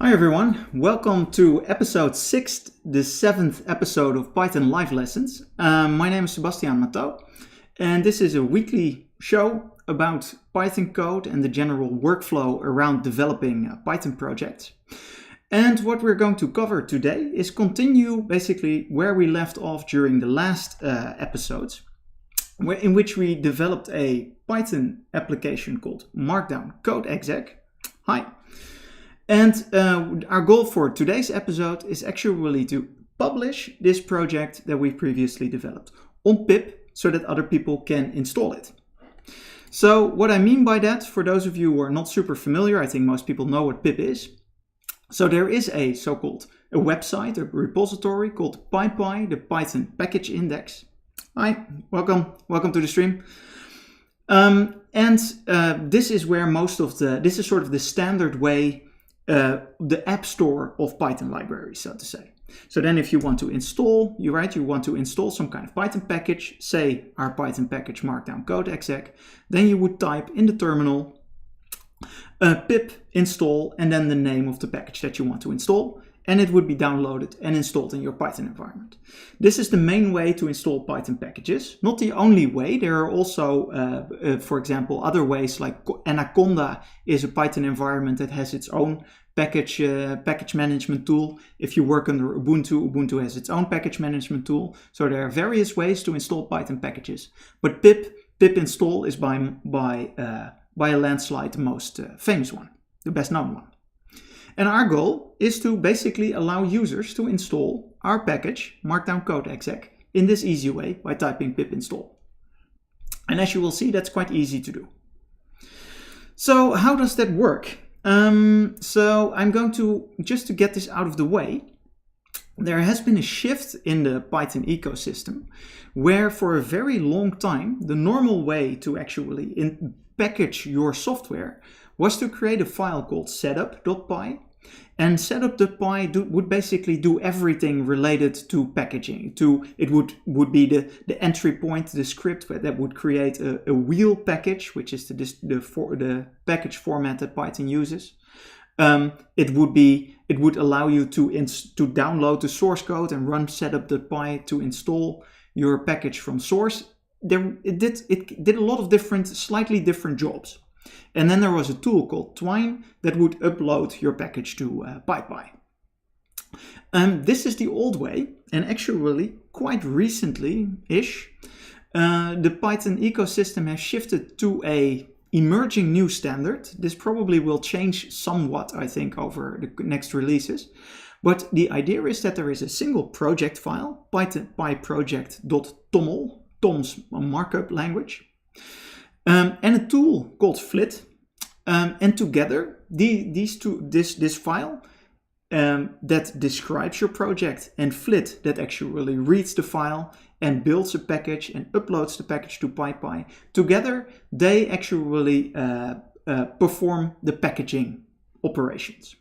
Hi everyone, welcome to episode 6, the 7th episode of Python Live Lessons. My name is Sebastiaan Mathôt, and this is a weekly show about Python code and the general workflow around developing Python projects. And what we're going to cover today is continue basically where we left off during the last episodes, in which we developed a Python application called Markdown Code Exec. Hi. And our goal for today's episode is actually to publish this project that we previously developed on pip so that other people can install it. So what I mean by that, for those of you who are not super familiar, I think most people know what pip is. So there is a so-called a website, a repository called PyPI, the Python Package Index. Hi, welcome to the stream. This is where this is sort of the standard way, the app store of Python libraries, so to say. So then if you want to install, you want to install some kind of Python package, say our Python package Markdown Code Exec, then you would type in the terminal pip install and then the name of the package that you want to install, and it would be downloaded and installed in your Python environment. This is the main way to install Python packages. Not the only way. There are also, for example, other ways, like Anaconda is a Python environment that has its own package management tool. If you work under Ubuntu, Ubuntu has its own package management tool. So there are various ways to install Python packages. But pip install is by a landslide the most famous one, the best known one. And our goal is to basically allow users to install our package, Markdown Code Exec, in this easy way by typing pip install. And as you will see, that's quite easy to do. So how does that work? So I'm going to, just to get this out of the way, there has been a shift in the Python ecosystem where for a very long time, the normal way to actually package your software was to create a file called setup.py, and setup.py would basically do everything related to packaging. It would be the entry point, the script that would create a wheel package, which is the package format that Python uses. It would allow you to download the source code and run setup.py to install your package from source. It did a lot of slightly different jobs. And then there was a tool called Twine that would upload your package to PyPI. This is the old way, and actually quite recently-ish, the Python ecosystem has shifted to a emerging new standard. This probably will change somewhat, I think, over the next releases. But the idea is that there is a single project file, pyproject.toml, Tom's markup language, and a tool called flit, and together this file that describes your project and flit that actually reads the file and builds a package and uploads the package to PyPI. Together they actually perform the packaging operations.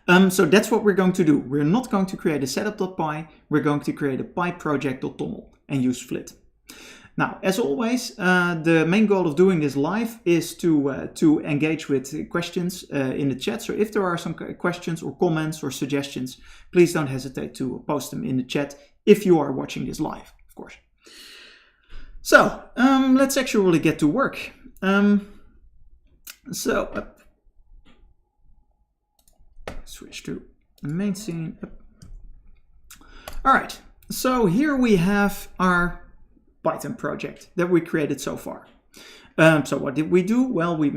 So that's what we're going to do. We're not going to create a setup.py, we're going to create a pyproject.toml and use flit. Now, as always, the main goal of doing this live is to engage with questions in the chat. So if there are some questions or comments or suggestions, please don't hesitate to post them in the chat if you are watching this live, of course. So let's actually get to work. Switch to the main scene. All right, so here we have our Python project that we created so far. So what did we do? Well, we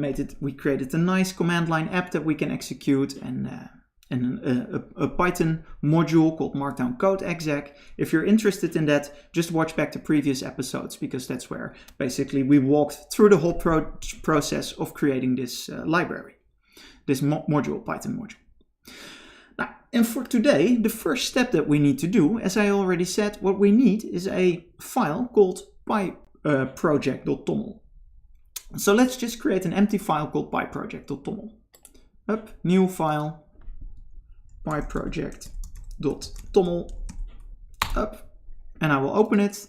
created a nice command line app that we can execute, and a Python module called Markdown Code Exec. If you're interested in that, just watch back the previous episodes, because that's where basically we walked through the whole process of creating this library, this module, Python module. Now, and for today, the first step that we need to do, as I already said, what we need is a file called pyproject.toml. So let's just create an empty file called pyproject.toml. Up, new file, pyproject.toml, up, and I will open it.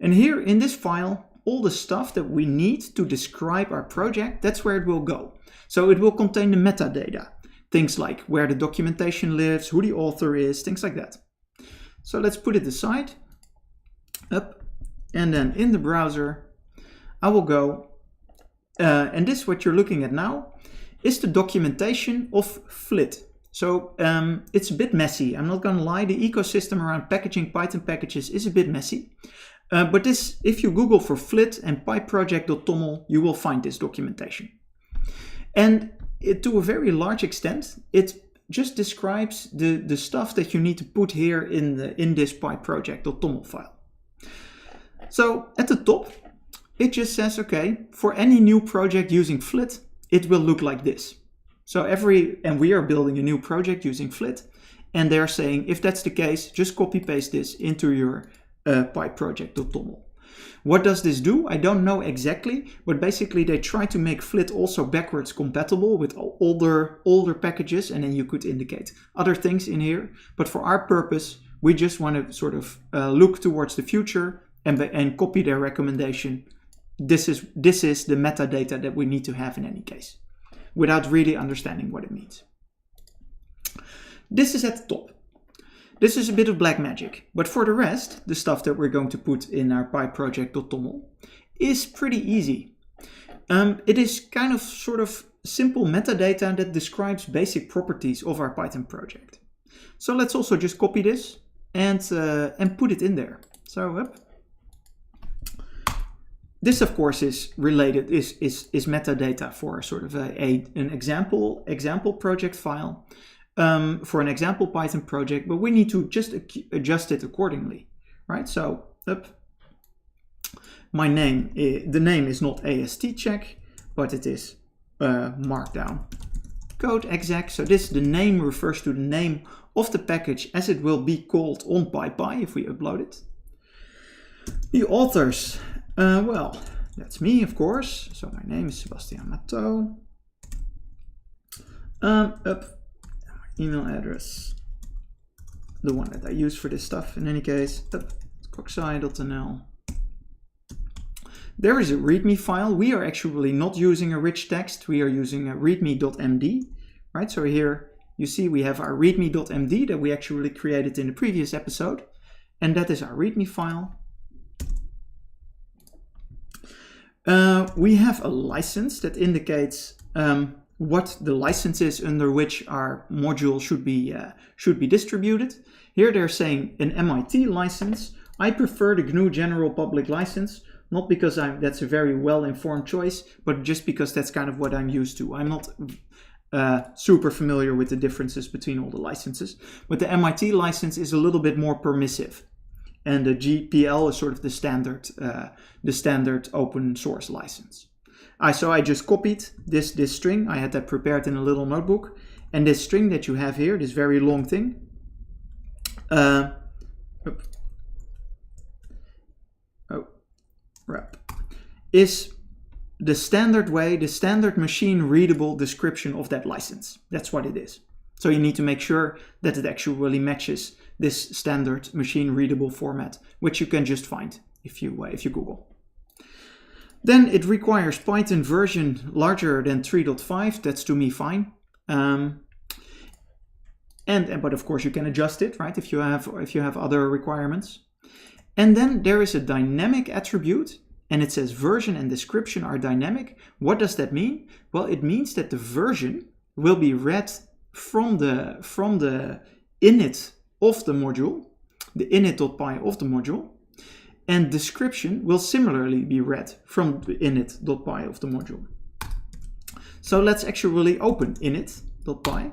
And here in this file, all the stuff that we need to describe our project, that's where it will go. So it will contain the metadata, things like where the documentation lives, who the author is, things like that. So let's put it aside, up, and then in the browser, I will go, and this what you're looking at now is the documentation of flit. So it's a bit messy. I'm not going to lie, the ecosystem around packaging Python packages is a bit messy. But this, if you Google for flit and pyproject.toml, you will find this documentation. And to a very large extent, it just describes the stuff that you need to put here in this pyproject.toml file. So at the top, it just says, okay, for any new project using flit, it will look like this. So and we are building a new project using flit, and they're saying, if that's the case, just copy paste this into your pyproject.toml. What does this do? I don't know exactly, but basically they try to make flit also backwards compatible with older packages, and then you could indicate other things in here. But for our purpose, we just want to sort of look towards the future and copy their recommendation. This is the metadata that we need to have in any case, without really understanding what it means. This is at the top. This is a bit of black magic, but for the rest, the stuff that we're going to put in our pyproject.toml is pretty easy. It is kind of sort of simple metadata that describes basic properties of our Python project. So let's also just copy this and put it in there. So this, of course, is related, is metadata for sort of an example project file. For an example Python project, but we need to just adjust it accordingly, right? So the name is not AST check, but it is markdown code exec. So the name refers to the name of the package as it will be called on PyPI if we upload it. The authors, well, that's me, of course. So my name is Sebastiaan Mathôt. Email address, the one that I use for this stuff in any case, coxai.nl. There is a README file. We are actually not using a rich text. We are using a readme.md, right? So here you see we have our readme.md that we actually created in the previous episode. And that is our README file. We have a license that indicates what the license is under which our module should be distributed. Here they're saying an MIT license. I prefer the GNU General Public License, not because that's a very well-informed choice, but just because that's kind of what I'm used to. I'm not super familiar with the differences between all the licenses, but the MIT license is a little bit more permissive, and the GPL is sort of the standard open source license. So I just copied this string. I had that prepared in a little notebook. And this string that you have here, this very long thing, is the standard way, the standard machine readable description of that license. That's what it is. So you need to make sure that it actually matches this standard machine readable format, which you can just find if you Google. Then it requires Python version larger than 3.5. That's to me fine. But of course you can adjust it, right? If you have other requirements. And then there is a dynamic attribute, and it says version and description are dynamic. What does that mean? Well, it means that the version will be read from the init of the module, the init.py of the module. And description will similarly be read from the init.py of the module. So let's actually open init.py.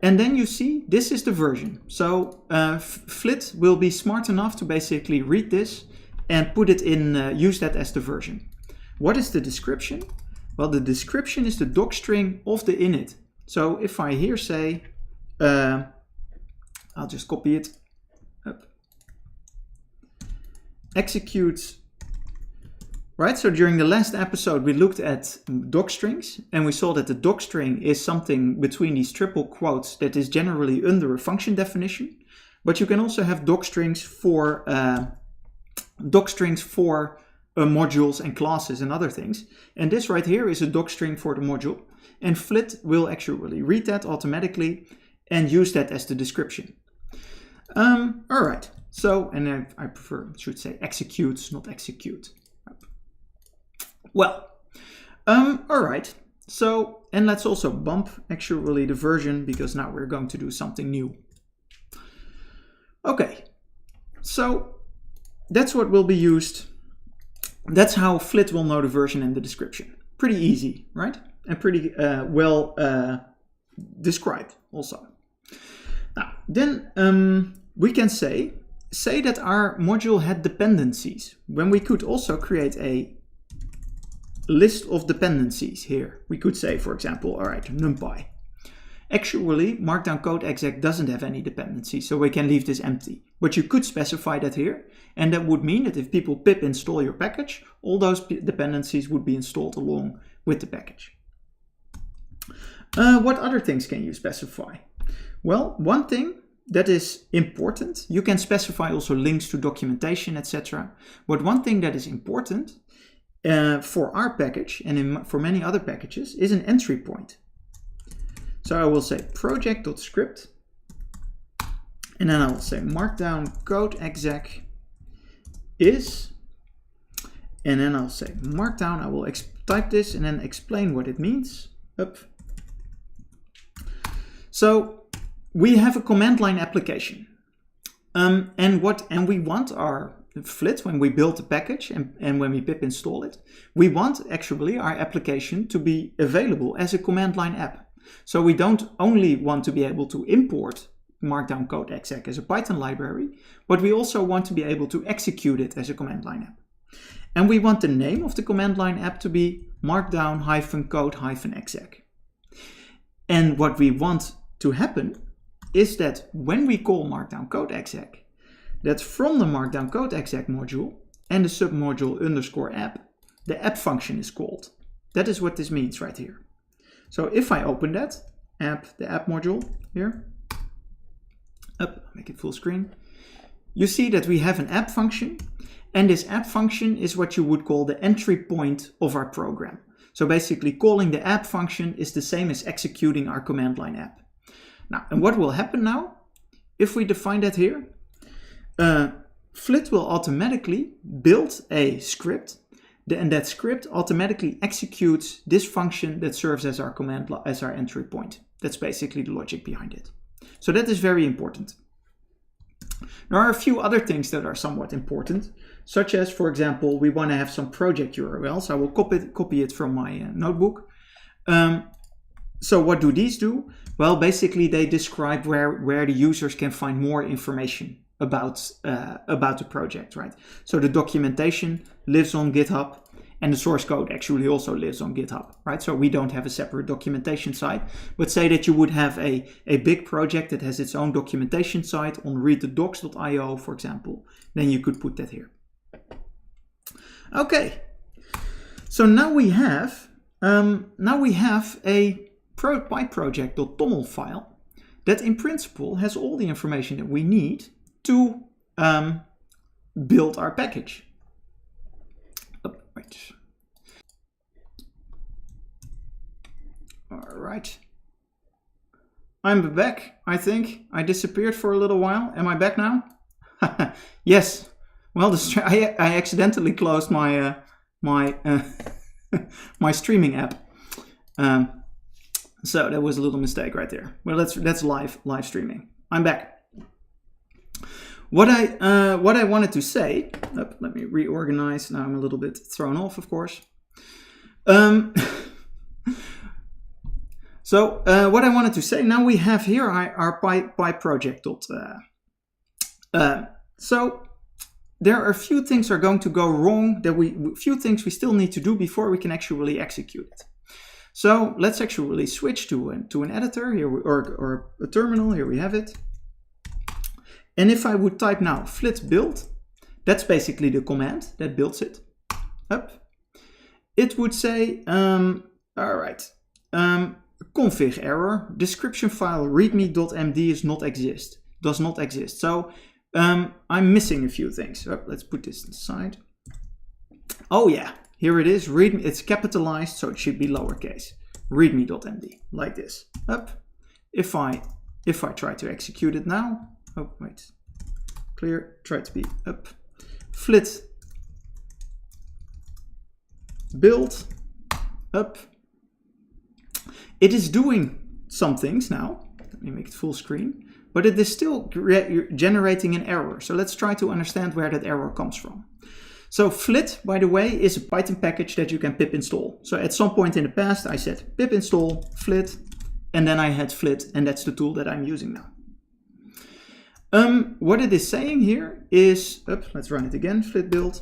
And then you see this is the version. So flit will be smart enough to basically read this and put it in, use that as the version. What is the description? Well, the description is the docstring of the init. So if I here say, I'll just copy it up. Execute, right? So during the last episode, we looked at docstrings, and we saw that the docstring is something between these triple quotes that is generally under a function definition. but you can also have doc strings for modules and classes and other things. And this right here is a doc string for the module, and flit will actually read that automatically and use that as the description. All right. So, and I should say executes, not execute. Well, all right. So, and let's also bump actually the version, because now we're going to do something new. Okay. So that's what will be used. That's how flit will know the version and the description. Pretty easy, right? And pretty well described also. Now, then we can say that our module had dependencies, when we could also create a list of dependencies here. We could say, for example, all right, numpy. Actually, Markdown code exec doesn't have any dependencies, so we can leave this empty. But you could specify that here, and that would mean that if people pip install your package, all those dependencies would be installed along with the package. What other things can you specify? Well, one thing that is important, you can specify also links to documentation, etc. But one thing that is important for our package and for many other packages is an entry point. So I will say project.script, and then I will say markdown code exec is, and then I'll say markdown. I will type this and then explain what it means. Up. So we have a command line application, and we want our flit, when we build the package and when we pip install it, we want actually our application to be available as a command line app. So we don't only want to be able to import Markdown code exec as a Python library, but we also want to be able to execute it as a command line app. And we want the name of the command line app to be markdown-code-exec. And what we want to happen is that when we call Markdown code exec, that from the Markdown code exec module and the submodule _app, the app function is called. That is what this means right here. So if I open that the app module here, make it full screen, you see that we have an app function, and this app function is what you would call the entry point of our program. So basically calling the app function is the same as executing our command line app. Now, and what will happen now, if we define that here, flit will automatically build a script, and that script automatically executes this function that serves as our as our entry point. That's basically the logic behind it. So that is very important. There are a few other things that are somewhat important, such as, for example, we want to have some project URLs. I will copy it from my notebook. So what do these do? Well, basically they describe where the users can find more information about the project, right? So the documentation lives on GitHub, and the source code actually also lives on GitHub, right? So we don't have a separate documentation site, but say that you would have a big project that has its own documentation site on readthedocs.io, for example, then you could put that here. Okay, so now we have a pyproject.toml file that in principle has all the information that we need to build our package. Right. All right. I'm back, I think. I disappeared for a little while. Am I back now? Yes. Well, I accidentally closed my my streaming app. So that was a little mistake right there. Well, that's live streaming. I'm back. What I wanted to say, let me reorganize. Now I'm a little bit thrown off, of course. So what I wanted to say, now we have here our pyproject. So there are a few things are going to go wrong, few things we still need to do before we can actually execute it. So let's actually switch to an editor here, or a terminal. Here we have it. And if I would type now flit build, that's basically the command that builds it up. It would say, all right, config error, description file readme.md is not exist. does not exist. So I'm missing a few things. So let's put this aside. Oh yeah, here it is. Readme, it's capitalized, so it should be lowercase. Readme.md, like this. Up. If I try to execute it now, oh wait, clear, try to be up. Flit build up. It is doing some things now. Let me make it full screen, but it is still generating an error. So let's try to understand where that error comes from. So flit, by the way, is a Python package that you can pip install. So at some point in the past, I said pip install flit, and then I had flit, and that's the tool that I'm using now. What it is saying here is, let's run it again, flit build.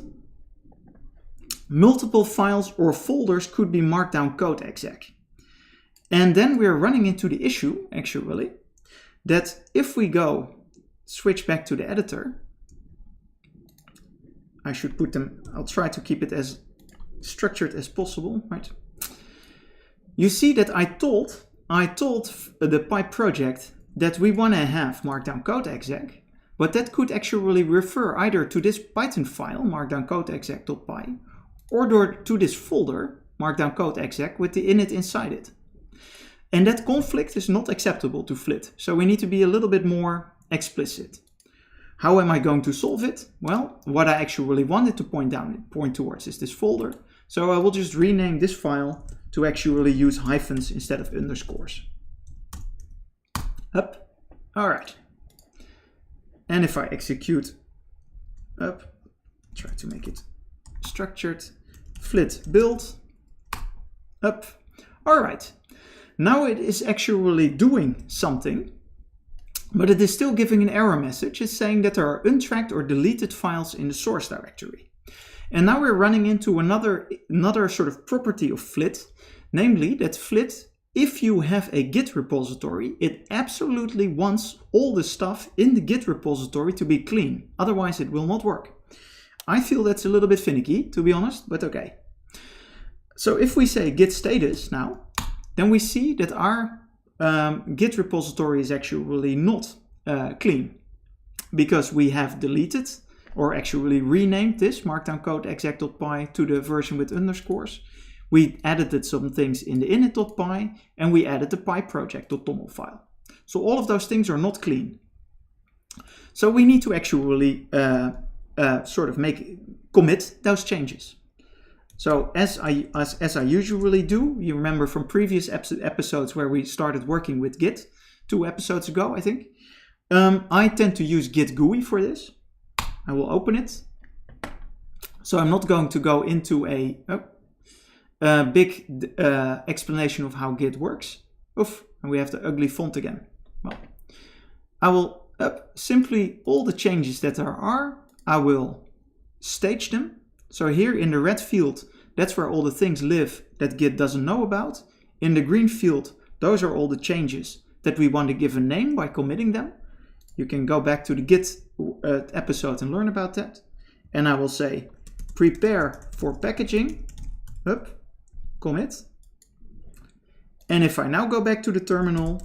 Multiple files or folders could be markdown code exec. And then we're running into the issue, actually, that if we go switch back to the editor, I should put them, I'll try to keep it as structured as possible, right? You see that I told the PyProject that we want to have markdown code exec, but that could actually refer either to this Python file, markdown code exec.py, or to this folder, markdown code exec, with the init inside it. And that conflict is not acceptable to flit, so we need to be a little bit more explicit. How am I going to solve it? Well, what I actually wanted to point towards is this folder. So I will just rename this file to actually use hyphens instead of underscores. Up. All right. And if I execute up, try to make it structured, flit build up. All right. Now it is actually doing something, but it is still giving an error message. It's saying that there are untracked or deleted files in the source directory. And now we're running into another sort of property of flit, namely that flit, if you have a Git repository, it absolutely wants all the stuff in the Git repository to be clean. Otherwise it will not work. I feel that's a little bit finicky, to be honest, but okay. So if we say git status now, then we see that our Git repository is actually not clean, because we have deleted or actually renamed this markdown code exec.py to the version with underscores. We added some things in the init.py, and we added the pyproject.toml file. So all of those things are not clean. So we need to actually commit those changes. So as I usually do, you remember from previous episodes where we started working with Git 2 episodes ago, I think. I tend to use Git GUI for this. I will open it. So I'm not going to go into a big explanation of how Git works. Oof, and we have the ugly font again. Well, I will simply all the changes that there are, I will stage them. So here in the red field, that's where all the things live that Git doesn't know about. In the green field, those are all the changes that we want to give a name by committing them. You can go back to the Git episode and learn about that. And I will say, prepare for packaging, commit. And if I now go back to the terminal,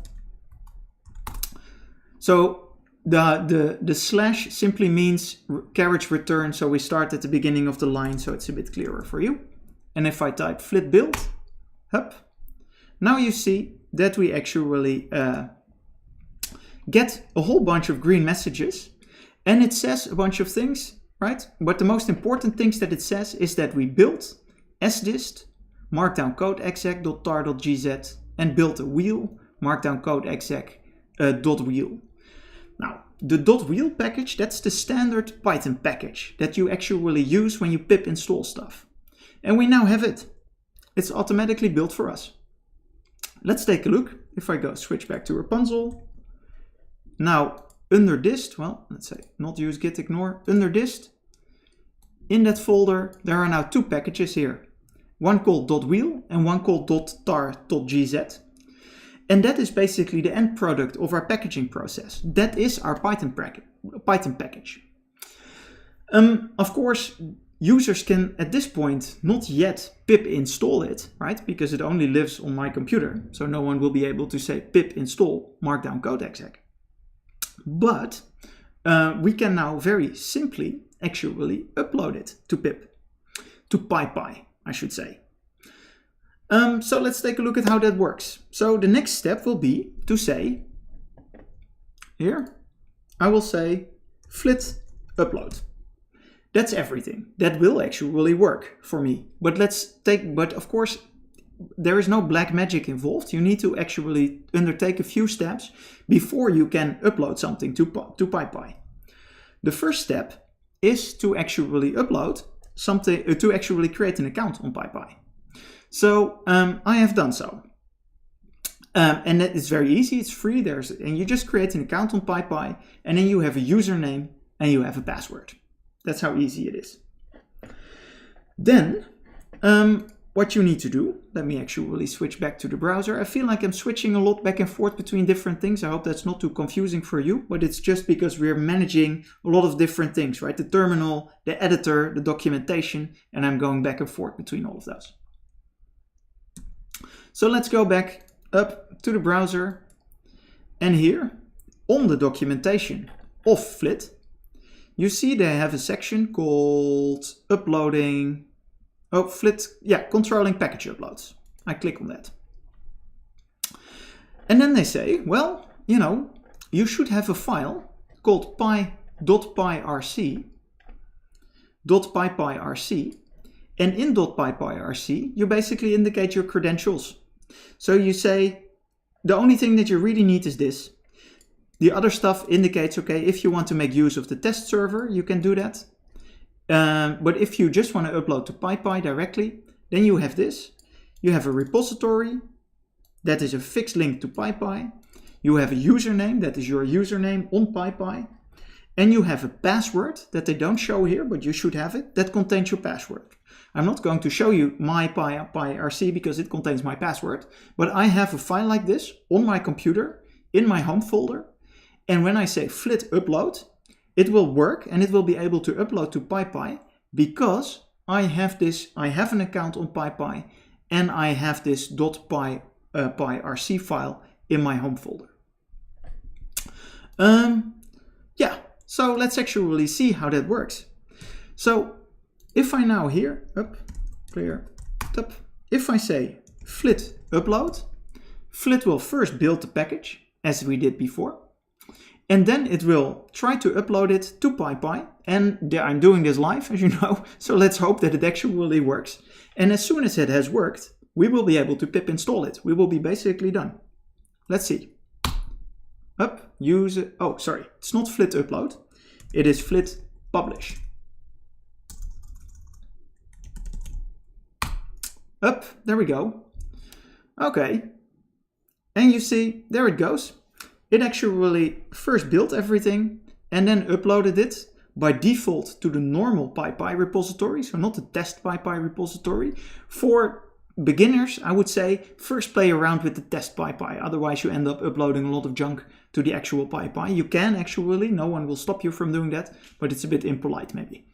so the slash simply means carriage return, so we start at the beginning of the line, so it's a bit clearer for you. And if I type flit build, now you see that we actually get a whole bunch of green messages, and it says a bunch of things, right? But the most important things that it says is that we built sdist, markdown code exec.tar.gz, and built a wheel, markdown code exec .wheel. Now, the .wheel package, that's the standard Python package that you actually use when you pip install stuff. And we now have it. It's automatically built for us. Let's take a look. If I go switch back to Rapunzel. Now, under dist, well, let's say not use git ignore, under dist. In that folder, there are now 2 packages here. One called .wheel and one called .tar.gz. And that is basically the end product of our packaging process. That is our Python package. Of course, users can at this point not yet pip install it, right? Because it only lives on my computer. So no one will be able to say pip install markdown code exec. But we can now very simply actually upload it to PyPI, I should say. So let's take a look at how that works. So the next step will be to say, here, I will say flit upload. That's everything. That will actually work for me. But but of course, there is no black magic involved. You need to actually undertake a few steps before you can upload something to PyPI. The first step is to actually upload something, to actually create an account on PyPI. So I have done so. And that is very easy, it's free, and you just create an account on PyPI, and then you have a username and you have a password. That's how easy it is. Then, what you need to do, let me actually switch back to the browser. I feel like I'm switching a lot back and forth between different things. I hope that's not too confusing for you, but it's just because we're managing a lot of different things, right? The terminal, the editor, the documentation, and I'm going back and forth between all of those. So let's go back up to the browser, and here on the documentation of Flit, you see they have a section called uploading, Flit, controlling package uploads. I click on that. And then they say, well, you know, you should have a file called py.pyrc, .pypyrc, and in .pypyrc, you basically indicate your credentials. So you say, the only thing that you really need is this. The other stuff indicates, okay, if you want to make use of the test server, you can do that. But if you just want to upload to PyPI directly, then you have this. You have a repository that is a fixed link to PyPI. You have a username, that is your username on PyPI. And you have a password that they don't show here, but you should have it, that contains your password. I'm not going to show you my PyRC because it contains my password, but I have a file like this on my computer in my home folder. And when I say flit upload, it will work and it will be able to upload to PyPI because I have an account on PyPI and I have this .pyrc file in my home folder. So let's actually see how that works. So if I now here, if I say flit upload, Flit will first build the package as we did before. And then it will try to upload it to PyPI. And I'm doing this live, as you know, so let's hope that it actually works. And as soon as it has worked, we will be able to pip install it. We will be basically done. Let's see. It's not flit upload. It is flit publish. There we go. Okay. And you see, there it goes. It actually first built everything and then uploaded it by default to the normal PyPI repository, so not the test PyPI repository. For beginners, I would say first play around with the test PyPI, otherwise you end up uploading a lot of junk to the actual PyPI. You can actually, no one will stop you from doing that, but it's a bit impolite maybe.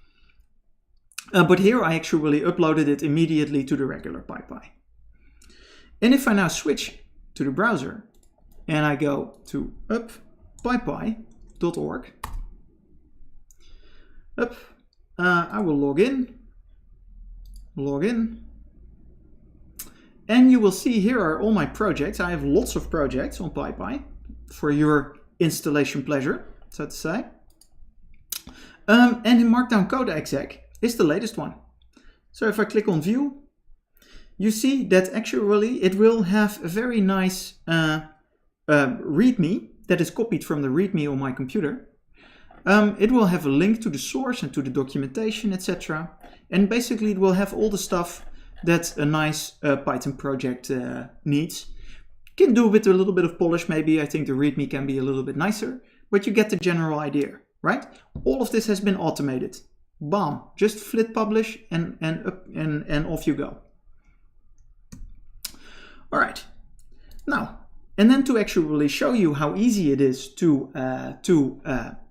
But here I actually uploaded it immediately to the regular PyPI. And if I now switch to the browser and I go to pypi.org, I will log in, and you will see here are all my projects. I have lots of projects on PyPI for your installation pleasure, so to say. And in Markdown Code Exec is the latest one. So if I click on View, you see that actually it will have a very nice README that is copied from the README on my computer. It will have a link to the source and to the documentation, etc. And basically it will have all the stuff that a nice Python project needs. You can do with a little bit of polish maybe. I think the README can be a little bit nicer, but you get the general idea, right? All of this has been automated. Bam, just flit publish and off you go. All right, now, and then to actually show you how easy it is to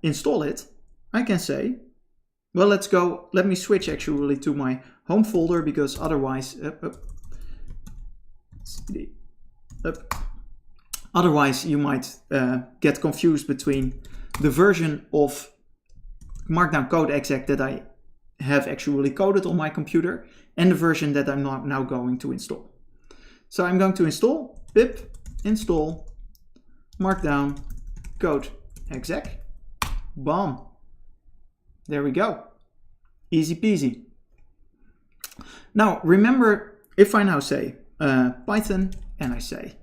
install it, I can say, well, let me switch actually to my home folder because otherwise, otherwise you might get confused between the version of Markdown code exec that I have actually coded on my computer and the version that I'm now going to install. So I'm going to install pip install Markdown code exec. Bam. There we go. Easy peasy. Now remember, if I now say Python and I say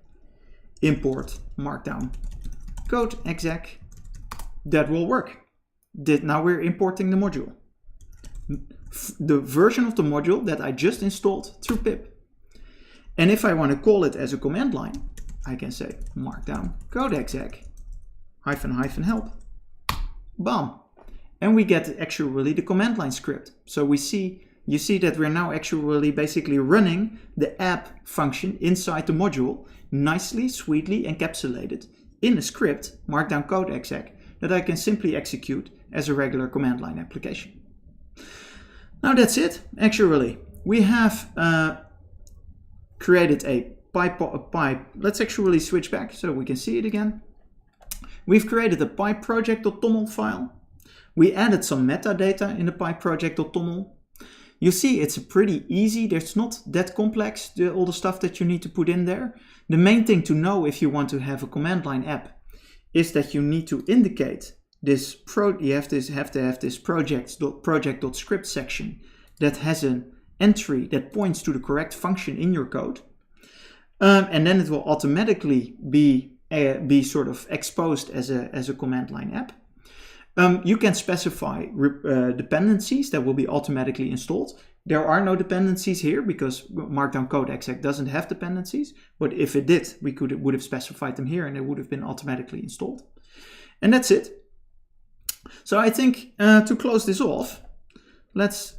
import Markdown code exec, that will work. Now we're importing the module. The version of the module that I just installed through pip. And if I want to call it as a command line, I can say Markdown code exec -- help. Bam. And we get actually the command line script. So you see that we're now actually basically running the app function inside the module, nicely, sweetly encapsulated in a script, Markdown code exec, that I can simply execute as a regular command line application. Now that's it, actually. We have created a PyPI. Let's actually switch back so we can see it again. We've created a pyproject.toml file. We added some metadata in the pyproject.toml. You see, it's pretty easy. There's not that complex, all the stuff that you need to put in there. The main thing to know if you want to have a command line app is that you need to indicate this you have to have this project.script section that has an entry that points to the correct function in your code. And then it will automatically be sort of exposed as a command line app. You can specify dependencies that will be automatically installed. There are no dependencies here because Markdown code exec doesn't have dependencies. But if it did, we would have specified them here and they would have been automatically installed. And that's it. So I think to close this off, let's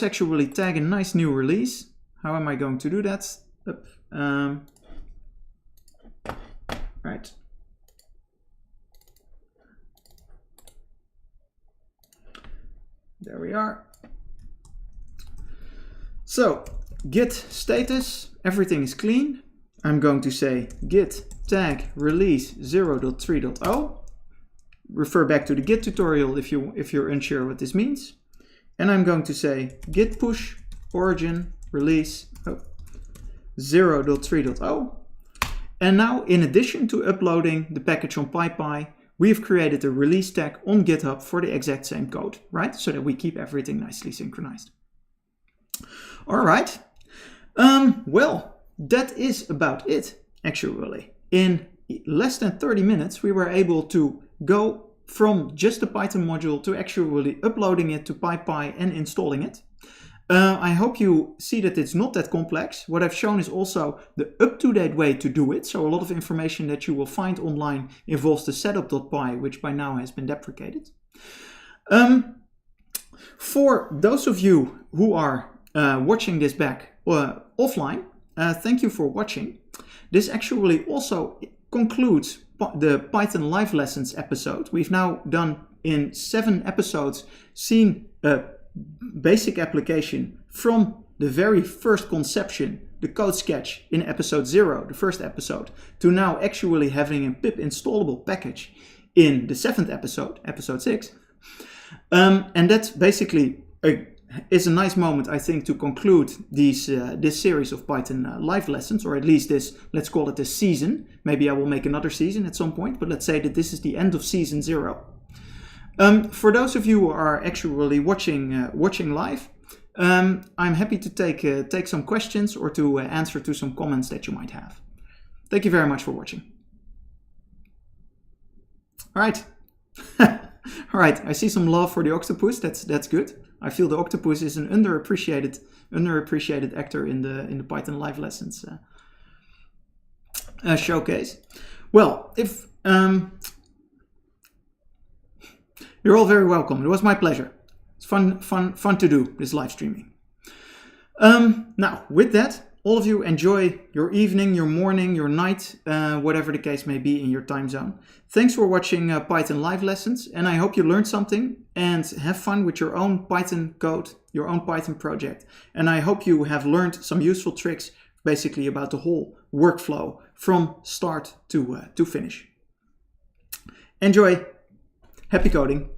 actually tag a nice new release. How am I going to do that? Right. There we are. So git status, everything is clean. I'm going to say git tag release 0.3.0. Refer back to the Git tutorial if you're unsure what this means. And I'm going to say git push origin release 0.3.0. And now, in addition to uploading the package on PyPI, we've created a release tag on GitHub for the exact same code, right? So that we keep everything nicely synchronized. All right. Well, that is about it, actually. In less than 30 minutes, we were able to go from just the Python module to actually uploading it to PyPI and installing it. I hope you see that it's not that complex. What I've shown is also the up-to-date way to do it. So a lot of information that you will find online involves the setup.py, which by now has been deprecated. For those of you who are watching this back offline, thank you for watching. This actually also concludes the Python Live Lessons episode. We've now done in 7 episodes seen a basic application from the very first conception, the code sketch in episode 0, the first episode, to now actually having a pip installable package in the 7th episode, episode 6. And that's basically is a nice moment, I think, to conclude this series of Python Live Lessons, or at least this, let's call it a season. Maybe I will make another season at some point, but let's say that this is the end of season 0. For those of you who are actually watching live, I'm happy to take some questions or to answer to some comments that you might have. Thank you very much for watching. All right. All right, I see some love for the octopus. That's good. I feel the octopus is an underappreciated actor in the Python Live Lessons showcase. Well, if you're all very welcome. It was my pleasure. It's fun to do this live streaming. Now, with that, all of you enjoy your evening, your morning, your night, whatever the case may be in your time zone. Thanks for watching Python Live Lessons, and I hope you learned something and have fun with your own Python code, your own Python project. And I hope you have learned some useful tricks basically about the whole workflow from start to finish. Enjoy. Happy coding.